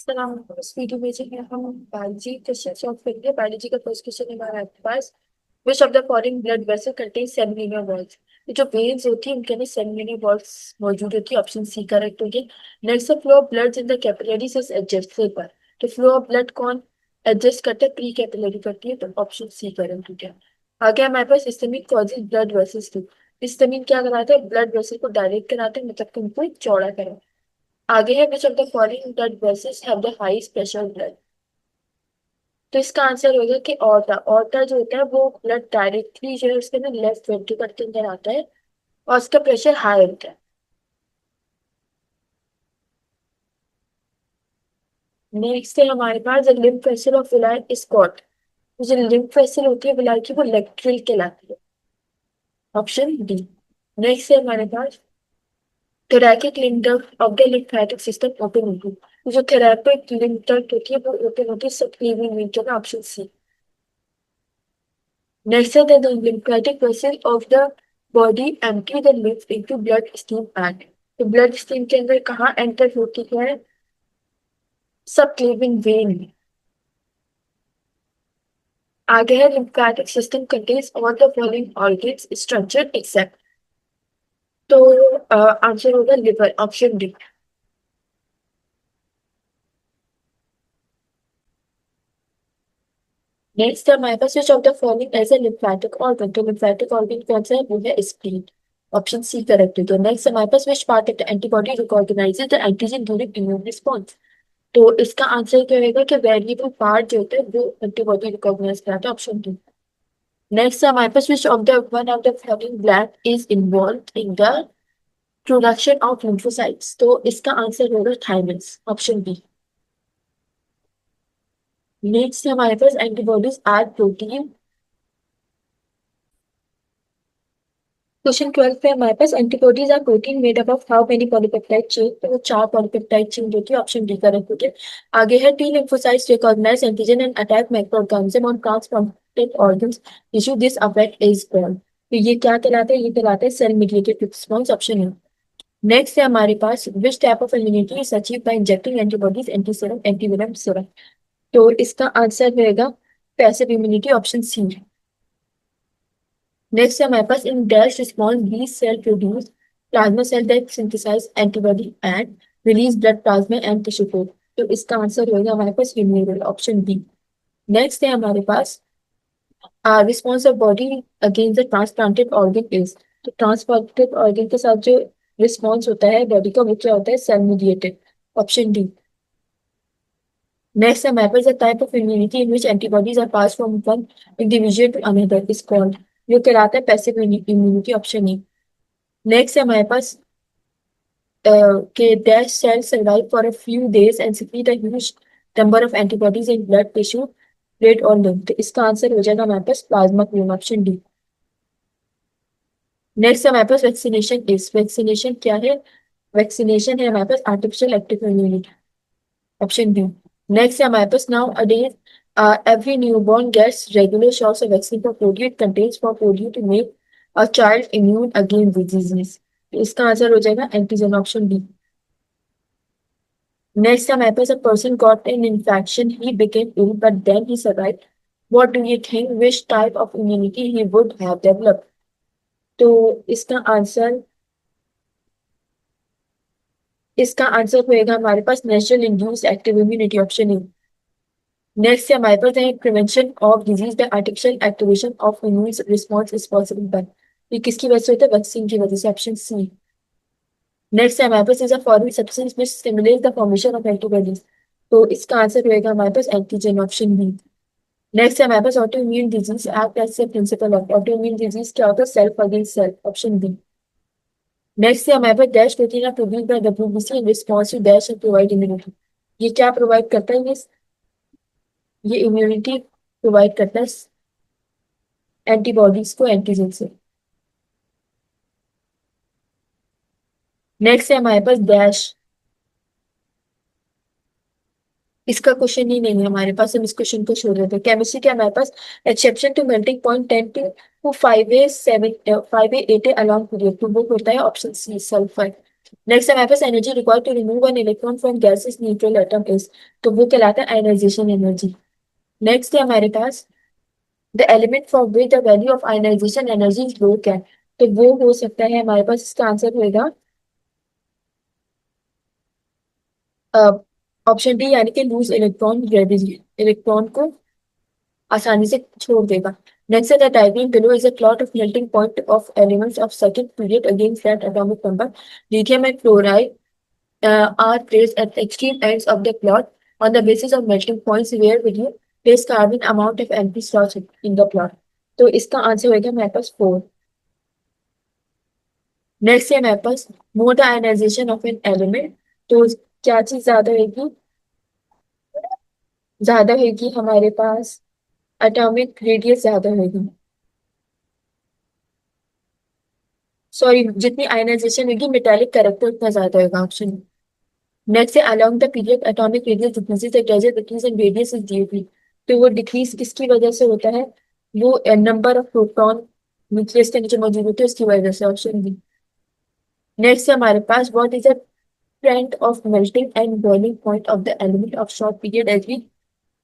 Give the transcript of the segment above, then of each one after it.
सलाम। इस वीडियो में जो है हम बायोलॉजी क्वेश्चन सॉल्व करेंगे। बायोलॉजी का फर्स्ट क्वेश्चन है हमारे आपके पास। Which of the following blood vessel contain 7 linear walls. ये जो वेन्स होती है उनके अंदर 7 लिनियर वॉल्स मौजूद होती है। ऑप्शन सी करेक्ट हो गया। Next, the flow of blood in the capillaries is adjustable. तो फ्लो ऑफ ब्लड कौन एडजस्ट करता है? प्री कैपिलरी करती है। तो ऑप्शन सी करेक्ट हो गया। आगे हमारे पास histamine causes blood vessels to. Histamine क्या कराता है? ब्लड वेसल को डायरेक्ट कराते हैं, मतलब कि उनको चौड़ा करें। आगे है विच of the following blood vessels have the highest pressure blood. तो इसका आंसर होगा कि ऑर्टा। ऑर्टा जो होता है वो ब्लड डायरेक्टली जो है उसके अंदर लेफ्ट वेंट्रिकल के अंदर आता है और उसका प्रेशर हाई होता है। नेक्स्ट है हमारे पास द लिम्फ वेसल ऑफ विलायक इज कॉल्ड। जो लिम्फ वेसल होती है विलायक की वो लेक्ट्रिल कहलाती है। Option D. नेक्स्ट है हमारे पास thoracic lymph duct of the lymphatic system open होती है। जो थोरैकिक लिम्फ डक्ट होती है वो ओपन होती है सबक्लीवियन वेन का। Option C. Next are the lymphatic vessel of the body empty the lymph into blood stream and तो ब्लड स्ट्रीम के अंदर कहाँ एंटर होती है? सब क्लीविंग वेन में। आगे है lymphatic system contains all the following organs structure except। तो आंसर होगा लिवर। Option D. नेक्स्ट है हमारे पास which of the following as a lymphatic organ। तो lymphatic organ कौन सा है? वो है स्प्लीन। ऑप्शन सी करेक्ट है। तो नेक्स्ट हमारे पास which part of the antibody recognises the antigen during immune response. तो इसका आंसर क्या रहेगा कि वेरिएबल पार्ट जो होता है वो एंटीबॉडी रिकॉग्नाइज कराता है। Option two. नेक्स्ट हमारे पास which of the one of the following black is involved in the production of lymphocytes. तो इसका आंसर होगा थायमस। Option B. नेक्स्ट हमारे पास एंटीबॉडीज आर प्रोटीन। क्वेश्चन 12 पे हमारे पास antibodies are protein made up of how many polypeptide chain. तो वो 4 पॉलीपेप्टाइड चेन जो थी। ऑप्शन डी करेक्ट हो गया। आगे है T lymphocytes recognize antigen and attack microorganism on transplanted organs tissue this effect is called। तो ये क्या कहलाता है? ये कहलाता है सेल मीडिएटेड रिस्पॉन्स। ऑप्शन है। नेक्स्ट है हमारे पास which type of immunity is achieve by injecting antibodies anti serum antivenom serum. तो इसका आंसर रहेगा passive immunity. Option C. Next है हमारे पास in dash response B cell produce plasma cell that synthesise antibody and release blood plasma and tissue code. तो इसका answer होगा हमारे पास ह्यूमरल। Option B. नेक्स्ट है हमारे पास response of body against the transplanted organ is. तो transplanted organ के साथ जो रिस्पॉन्स होता है बॉडी का वो क्या होता है? Cell mediated. Option D. Next है हमारे पास the type of immunity in which antibodies are pass from one individual to another is called. जो कहलाता है passive immunity. Option E. Next है हमारे पास के dash cell survive for a few days and secrete a huge number of antibodies in blood tissue red or lymph। तो इसका answer हो जाएगा हमारे पास plasma clone. Option D. Next हमारे पास वैक्सीनेशन इज। वैक्सीनेशन क्या है? वैक्सीनेशन है हमारे पास artificial active immunity. Option B. Next है हमारे पास nowadays every newborn gets regular shots of vaccine for polio। It contains for polio to make a child immune against diseases। तो इसका आंसर हो जाएगा antigen. Option D. Next time, a person got an infection, he became ill, but then he survived. What do you think? Which type of immunity he would have developed? तो इसका answer होएगा हमारे पास natural induced active immunity. Option A. Next है हमारे पास है prevention of disease by artificial activation of immune response is possible by. ये किसकी वजह से होता है? वैक्सीन की वजह से। Option C. नेक्स्ट है हमारे पास is a foreign substance which stimulates the formation of antibodies. तो इसका आंसर होएगा हमारे पास एंटीजन। Option B. नेक्स्ट है हमारे पास auto immune disease act as a principle of. Auto immune disease क्या होता है? Self against self. Option B. Next है हमारे पास dash protein are produced by WBC in response to dash and provide immunity. ये क्या प्रोवाइड करता है? ये इम्यूनिटी प्रोवाइड करता है एंटीबॉडीज को एंटीजन से। नेक्स्ट है हमारे पास डैश। इसका क्वेश्चन ही नहीं है हमारे पास, हम इस क्वेश्चन को छोड़ देते हैं। केमिस्ट्री के हमारे पास exception to melting point 10 to 5A 7 5A 8A along period. तो वो होता है ऑप्शन सी सल्फर। नेक्स्ट हमारे पास energy required to remove an electron from gases neutral atom is, तो वो कहलाता है आयनाइजेशन एनर्जी। नेक्स्ट है हमारे पास the element for which the value of ionization energy is low क्या, तो वो हो सकता है हमारे पास, इसका आंसर होगा ऑप्शन डी, यानी कि लूज इलेक्ट्रॉन ग्रेविटी, इलेक्ट्रॉन को आसानी से छोड़ देगा। नेक्स्ट है the diagram below is a plot of melting point of elements of certain period against that atomic number. Lithium and chloride are placed at the extreme ends of the plot on the basis of melting points where will you place carbon amount of empty slots in the plot। तो इसका answer होगा हमारे पास 4। Next है हमारे पास more the ionisation of an element, तो क्या चीज ज्यादा होगी हमारे पास, एटॉमिक रेडियस ज्यादा होगी, सॉरी जितनी आयनाइजेशन होगी मेटालिक कैरेक्टर उतना ज्यादा होगा, ऑप्शन। नेक्स्ट है along the period atomic radius decreases the gradual decrease in radius is due to, तो वो डिक्रीज किसकी वजह से होता है, वो नंबर ऑफ प्रोटॉन न्यूक्लियस के नीचे मौजूद होते हैं उसकी वजह से, ऑप्शन बी। नेक्स्ट है हमारे पास what is the trend of melting and boiling point of the element of short period as we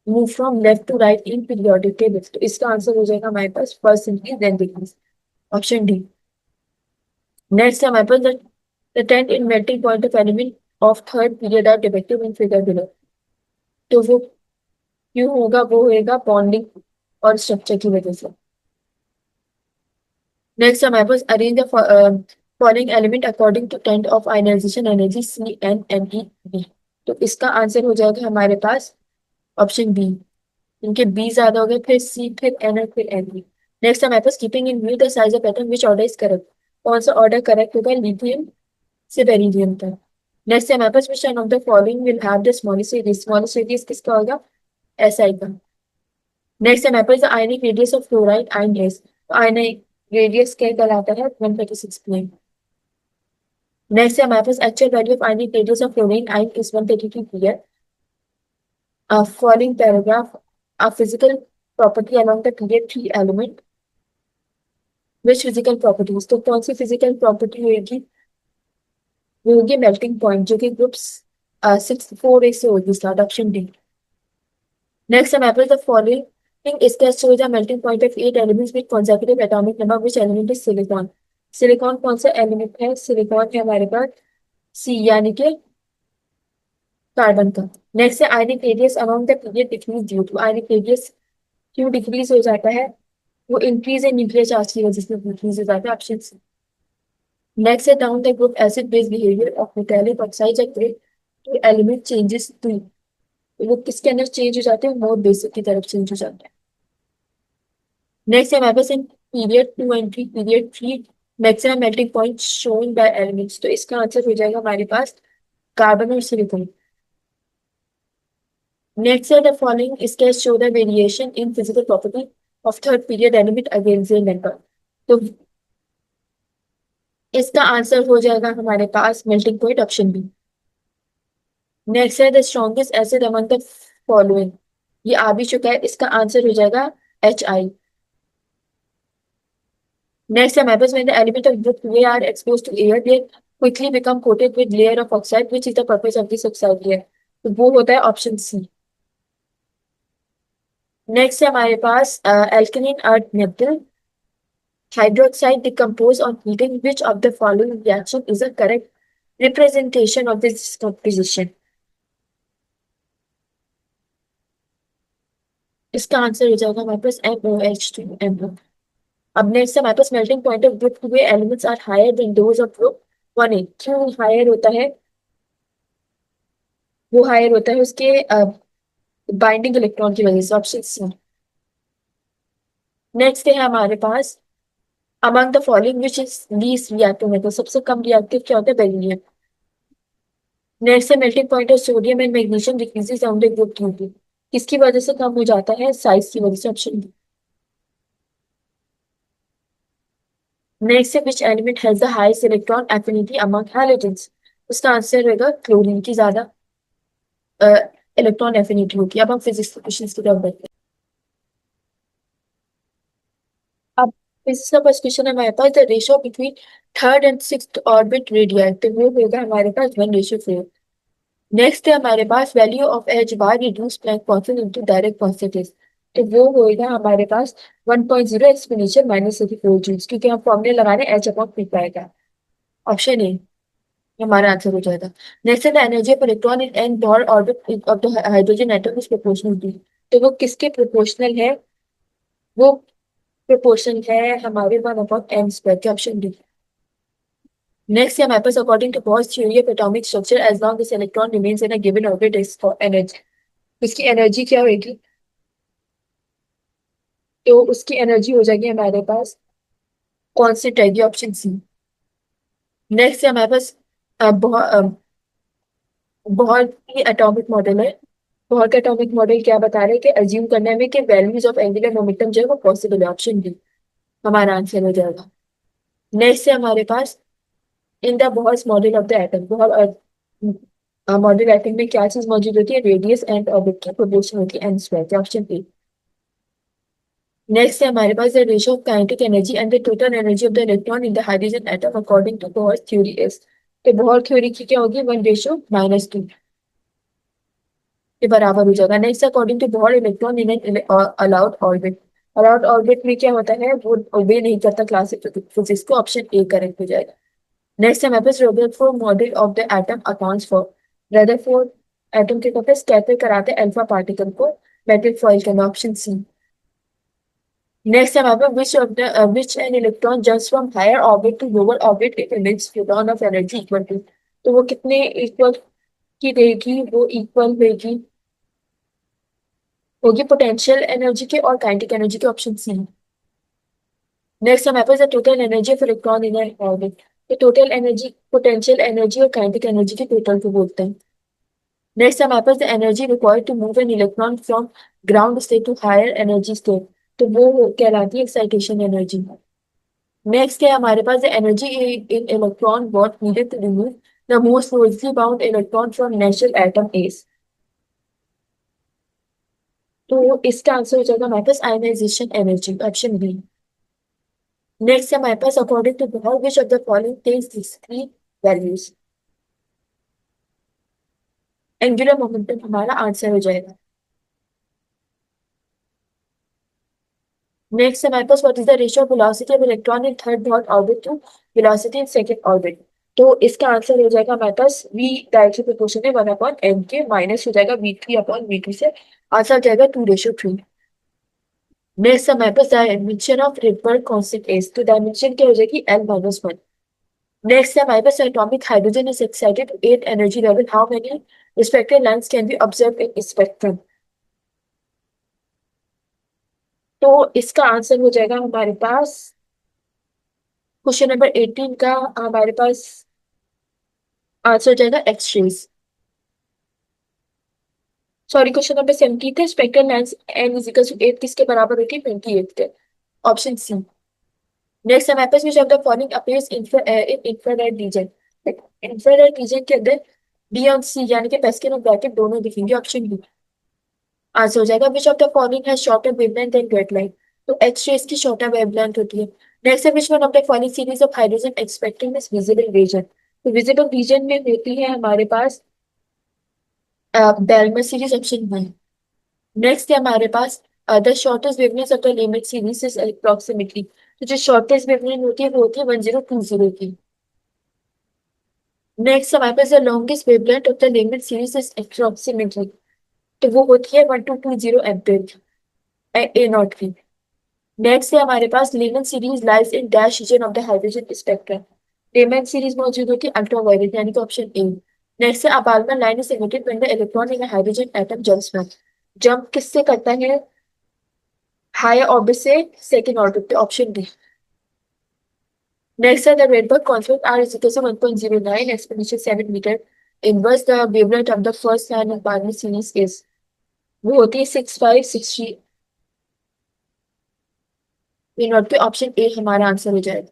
move from left to right in periodic tables, तो इसका आंसर हो जाएगा हमारे पास first increase then decrease, option D. Next है हमारे पास the trend in melting point of element of third period are depicted in figure below, तो वो क्यों होगा, वो होगा बॉन्डिंग और स्ट्रक्चर की वजह से। नेक्स्ट हमारे पास arrange the following element according to trend of ionization energy CN NeB, तो इसका आंसर हो जाएगा हमारे पास ऑप्शन बी, इनके बी ज्यादा हो गए, फिर सी, फिर एन और फिर एन बी। नेक्स्ट हमारे पास keeping in view the size of atom which order is correct, कौन सा ऑर्डर करेक्ट होगा लिथियम से बेरिलियम तक। नेक्स्ट हमारे पास which one of the following will have the smallest radius, smallest radius किसका होगा, SI का। नेक्स्ट है हमारे पास ionic radius of fluoride ion gas, तो आयनिक रेडियस क्या कहलाता है 136 पीएम। नेक्स्ट है हमारे पास actual value of ionic radius of fluorine ion is 132 pm. Following paragraph a physical property along the period 3 element, which physical properties, तो कौन सी physical property होगी, वो होगी मेल्टिंग पॉइंट, जो कि ग्रुप्स 6 4 से होगी स्टार्ट, ऑप्शन डी। नेक्स्ट हमारे पास द फॉलोइंग इसका show the melting point of 8 elements with consecutive atomic number, which element is silicon, silicon कौन सा एलिमेंट है, सिलिकॉन है हमारे पास सी, यानी कि कार्बन का। नेक्स्ट है ionic radius along the period decrease due to, ionic radius क्यों डिक्रीज हो जाता है, वो इंक्रीज इन न्यूक्लियर चार्ज की वजह से डिक्रीज हो जाता है, ऑप्शन सी। नेक्स्ट है down the group acid base behaviour of metallic oxide to element changes to, वो किसके अंदर चेंज हो जाते हैं, मोर बेसिक की तरफ चेंज हो जाता है। नेक्स्ट है हमारे पास in period 2 and period 3 maximum melting point shown by elements, तो इसका आंसर हो जाएगा हमारे पास कार्बन और सिलिकॉन। नेक्स्ट है the following sketch show the variation in physical property of third period element against the number, तो इसका आंसर हो जाएगा हमारे पास melting point, option B. Next है the strongest acid among the following, ये आ भी चुका है, इसका आंसर हो जाएगा HI। नेक्स्ट है हमारे पास when the element of group A are exposed to air they quickly become coated with layer of oxide, which is the purpose of this oxide layer, तो वो होता है ऑप्शन सी। नेक्स्ट है हमारे पास alkaline earth metal hydroxide decompose on heating, which of the following reaction is a correct representation of this composition, इसका answer हो जाएगा हमारे पास MOH2MO। अब नेक्स्ट हमारे पास melting point of group two elements are higher than those of group 1A, क्यों higher होता है, वो हायर होता है उसके बाइंडिंग इलेक्ट्रॉन की वजह से, ऑप्शन सी। नेक्स्ट है हमारे पास among the following which is least reactive metal, सबसे कम रिएक्टिव क्या होता है, बेरिलियम। नेक्स्ट है melting point of sodium and magnesium decreases on the group 2, किसकी वजह से कम हो जाता है, साइज की वजह से, ऑप्शन बी। नेक्स्ट है which element has the highest electron affinity among halogens, उसका आंसर रहेगा क्लोरीन की ज्यादा इलेक्ट्रॉन एफिनिटी होगी। अब हम फिजिक्स के क्वेश्चंस की तरफ बढ़ते हैं। अब इसका फर्स्ट क्वेश्चन हमारे पास the ratio between third and sixth orbit radius, तो वो होगा हमारे पास 1:4। नेक्स्ट है हमारे पास value of H bar reduce Planck constant into direct constant, तो वो होगा हमारे पास 1.0 एक्सपोनेंशियल -34 जूल्स, क्योंकि हम फॉर्मूले लगा रहे हैं एच अपॉन पी पाएगा। ऑप्शन ए हमारा आंसर हो जाएगा। नेक्स्ट है the energy of electron in n dot orbit of the hydrogen atom is proportional to, तो वो किसके प्रोपोर्शनल है? वो प्रोपोर्शनल है हमारे 1/n² के, ऑप्शन डी। नेक्स्ट है हमारे पास according to Bohr's theory of atomic structure as long as electron remains in a given orbit is for energy, उसकी एनर्जी क्या होगी? तो उसकी एनर्जी हो जाएगी हमारे पास कांस्टेंट रहेगी, ऑप्शन सी। नेक्स्ट है हमारे पास बहुत ही एटॉमिक मॉडल है। बहुत का एटॉमिक मॉडल क्या बता रहे हैं कि अज्यूम करने में कि वैल्यूज ऑफ एंगुलर मोमेंटम जो है वो पॉसिबल है, ऑप्शन डी हमारा आंसर हो जाएगा। नेक्स्ट है हमारे पास in the Bohr's model of the atom, बहुत मॉडल एटम में क्या चीज मौजूद होती है? रेडियस एंड ऑर्बिट की प्रोपोर्शन होती है n², ऑप्शन ए। नेक्स्ट है हमारे पास the ratio of kinetic energy and the total energy of the electron in the hydrogen atom according to Bohr theory is, तो बोहर थ्योरी की क्या होगी? 1:-2 के बराबर हो जाएगा। Next according to Bohr electron in an allowed orbit, allowed orbit में क्या होता है? वो ओबे नहीं करता क्लासिक फिजिक्स को, ऑप्शन ए करेक्ट हो जाएगा। नेक्स्ट हमारे पास Rutherford model of the atom accounts for, Rutherford atom के कहते हैं स्कैटर कराते हैं अल्फा पार्टिकल को मेटल फॉइल करना, ऑप्शन सी। नेक्स्ट हमारे पास which an electron jumps from higher orbit to lower orbit it emits photon of energy equal to, तो वो कितने इक्वल की रहेगी? वो इक्वल होगी पोटेंशियल एनर्जी के और काइनेटिक एनर्जी के, ऑप्शन सी। नेक्स्ट हमारे पास total energy of electron in an orbit, तो टोटल एनर्जी पोटेंशियल एनर्जी और काइनेटिक एनर्जी के टोटल को बोलते हैं। नेक्स्ट हमारे पास the energy required to move an electron from ground state to higher energy state, तो वो कहलाती है एक्साइटेशन एनर्जी। नेक्स्ट है हमारे पास the energy in electron what needed to remove the most closely bound electron from natural atom is, तो इसका answer हो जाएगा हमारे पास ionization energy, option B. Next है हमारे पास according to Bohr which of the following takes this three values, angular momentum हमारा आंसर हो जाएगा। नेक्स्ट हमारे पास what is the ratio of velocity of electron in third dot orbit to velocity in second orbit, तो इसका answer हो जाएगा हमारे पास v डायरेक्टली प्रोपोर्शनल है 1/n के, माइनस हो जाएगा v3/v2 से, आंसर हो जाएगा 2:3। नेक्स्ट हमारे पास dimension of ripple constant as, तो डायमेंशन क्या हो जाएगी? l-1। नेक्स्ट है हमारे पास atomic hydrogen is excited to 8 energy level, how many respective lines can be observe in spectrum, तो इसका आंसर हो जाएगा हमारे पास क्वेश्चन नंबर 18 का हमारे पास आंसर हो जाएगा X rays. Sorry question number 17 the spectral length n is equal to 8 किसके बराबर होती है? 28 के, ऑप्शन सी। नेक्स्ट हमारे पास which of the following appears in infrared region, infrared region के अंदर बी और सी यानी कि पेस्केल और ब्रैकेट दोनों दिखेंगे, ऑप्शन बी आंसर हो जाएगा। Which of the following has shorter wavelength than red light, तो एक्स रेज की शॉर्टर वेवलेंथ होती है। नेक्स्ट है which one of the following series of hydrogen expecting this visible region, तो विजिबल रीजन में होती है हमारे पास Balmer series, option one. Next है हमारे पास the shortest wavelength of the limit series is approximately, तो जो शॉर्टेस्ट वेवलेंथ होती है वो होती है 1020 की। नेक्स्ट हमारे पास the longest wavelength of the limit series is approximately, तो वो होती है 1220 एम्पीयर ए नॉट की। नेक्स्ट है हमारे पास Lyman series lies in dash region of the hydrogen spectrum, Lyman series मौजूद होती है अल्ट्रावायलेट यानी कि ऑप्शन ए। नेक्स्ट है a Balmer line is emitted when the electron in hydrogen atom jumps, jump किससे करता है? हायर ऑर्बिट से सेकंड ऑर्बिट पे, ऑप्शन डी। नेक्स्ट है the Rydberg constant r is equal to 1.09 exponential 7 metre inverse the wavelength of the first line of Balmer series is, वो होती है 6563 not पे, ऑप्शन ए हमारा आंसर हो जाएगा।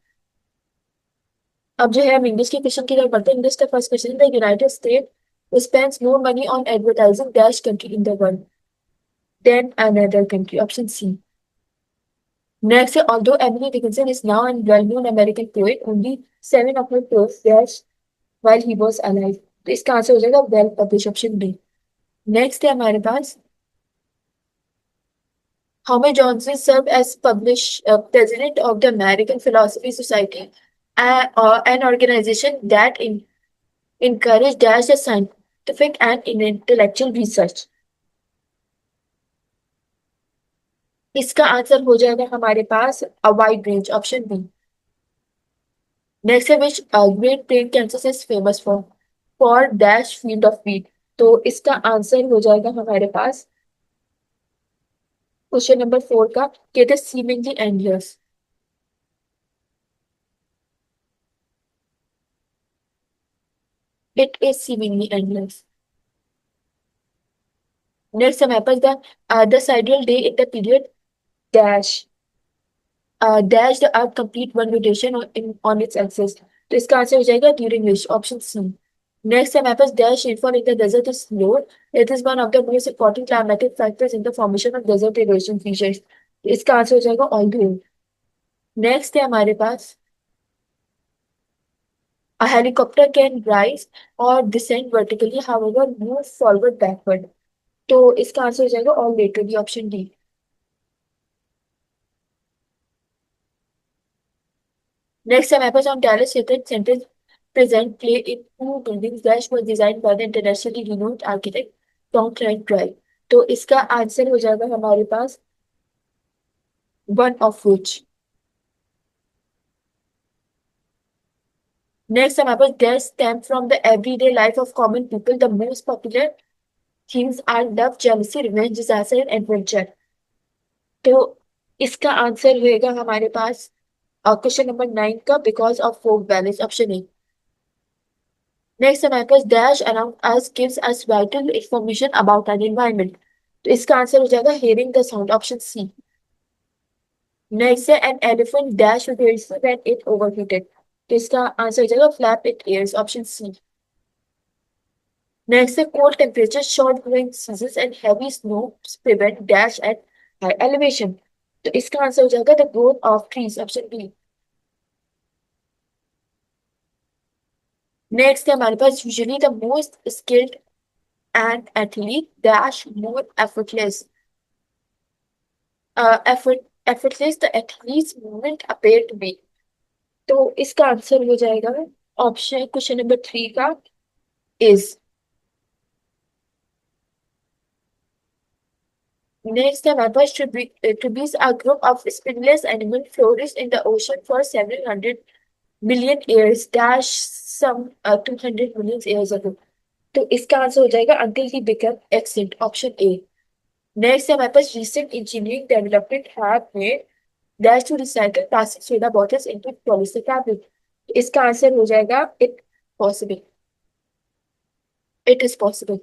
अब जो है हम इंग्लिश के क्वेश्चन की तरफ बढ़ते हैं। इंग्लिश का first question the United state spends more money on advertising dash country in the world than another country, option C. Next है although Emily Dickinson is now an well known American poet only 7 of her poems were while he was alive. तो इसका answer हो जाएगा well publish option B. Next है हमारे पास Homer Johnson served as president of the American Philosophy Society, an organization that encouraged dash the scientific and intellectual research. इसका answer हो जाएगा हमारे पास a wide range option B. Next है which great plain Kansas is famous for dash field of wheat. तो इसका answer हो जाएगा हमारे पास क्वेश्चन नंबर 4 का कि it is seemingly endless. It is seemingly endless. Next हमारे पास the sidereal day in the period dash dash the earth complete one rotation on its axis। तो इसका आंसर हो जाएगा during which option C. Next है हमारे पास dash rainfall in the desert is low. It is one of the most important climatic factors in the formation of desert erosion features. इसका answer हो जाएगा ऑल द वे। नेक्स्ट है हमारे पास a helicopter can rise or descend vertically however move forward backward। तो इसका answer हो जाएगा all laterally option D. Next, a map on Dallas Hilton Center present play in two buildings that was designed by the internationally renowned architect Tom Trent Drive। तो इसका answer हो जाएगा हमारे पास one of which। Next, हमारे पास death stem from the everyday life of common people. The most popular themes are love, jealousy, revenge, disaster, and adventure। तो इसका answer होएगा हमारे पास क्वेश्चन नंबर 9 का because of folk balance option A. Next हमारे पास dash around us gives us vital information about an environment. तो इसका answer हो जाएगा hearing the sound option C. Next है an elephant dash when it overheated. तो इसका आंसर हो जाएगा flap it ears option C. Next है cold temperature short growing seasons and heavy snow prevent dash at high elevation. तो इसका answer हो जाएगा the growth of trees option B. Next है हमारे पास usually the most skilled and athlete dash more effortless effortless the athlete's movement appear to be। तो इसका answer हो जाएगा ऑप्शन क्वेश्चन नंबर 3 का इज। नेक्स्ट है हमारे पास trilobites a group of spineless animal flourish in the ocean for several hundred million years dash some 200 million years ago। तो इसका आंसर हो जाएगा until he became extinct option A. Next है हमारे पास recent engineering development have made dash to recycle plastic soda bottles into polyester fabric। इसका answer हो जाएगा it possible. It is possible.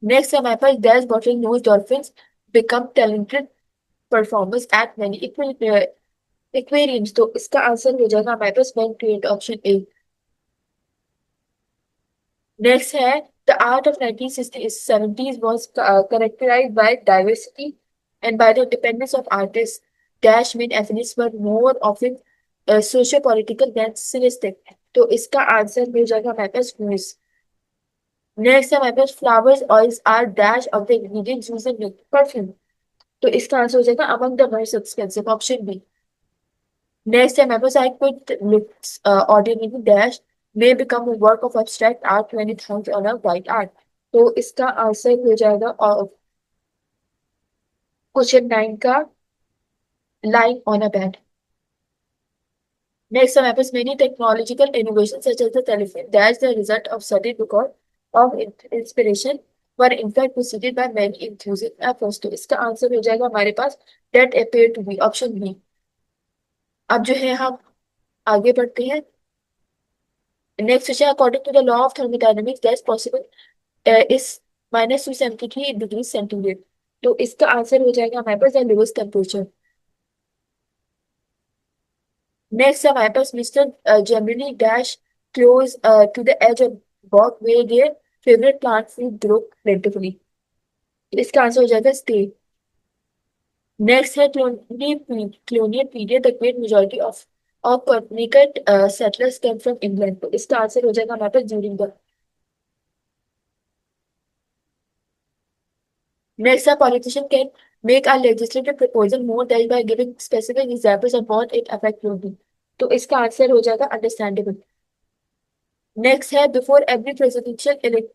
Next हमारे पास dash bottle nose dolphins become talented performers at many aquariums. तो इसका answer हो जाएगा हमारे पास one twenty option A. Next है the art of 1970s was characterized by diversity and by the independence of artists dash main efforts were more often socio-political than stylistic। तो इसका answer हो जाएगा हमारे पास म्यूज। नेक्स्ट है हमारे पास flowers oils are dash of the ingredients used in perfume. तो इसका आंसर हो जाएगा among the most expensive option B. Next है हमारे पास I quit looks ordinary dash may become a work of abstract art when it hangs on a white art। तो इसका answer हो जाएगा क्वेश्चन 9 का lying on a bed। Next, हमारे पास many technological innovations such as the telephone that's the result of study because of inspiration were in fact preceded by many enthusiastic efforts। तो इसका answer हो जाएगा हमारे पास that appear to be option B. अब जो है हम आगे बढ़ते हैं। Next question according to the law of thermodynamics that's possible is -273 degree centigrade. तो इसका आंसर हो जाएगा हमारे पास द लोएस्ट टेम्परेचर। नेक्स्ट हमारे पास mister generally dash close to the edge of bog where their favorite plant food grow plentifully। इसका answer हो जाएगा स्टे। नेक्स्ट है colonial period, the great majority of Copernican settlers came from England। तो इसका answer हो जाएगा हमारे पास ड्यूरिंग द। नेक्स्ट है politician can make a legislative proposal more than by giving specific examples of what it affect will be। तो इसका answer हो जाएगा understandable। नेक्स्ट है before every presidential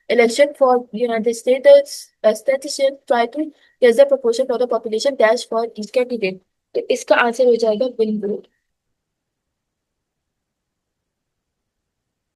election for United States, the statistician try to guess the proportion of the population dash for each candidate। तो इसका answer हो जाएगा will vote.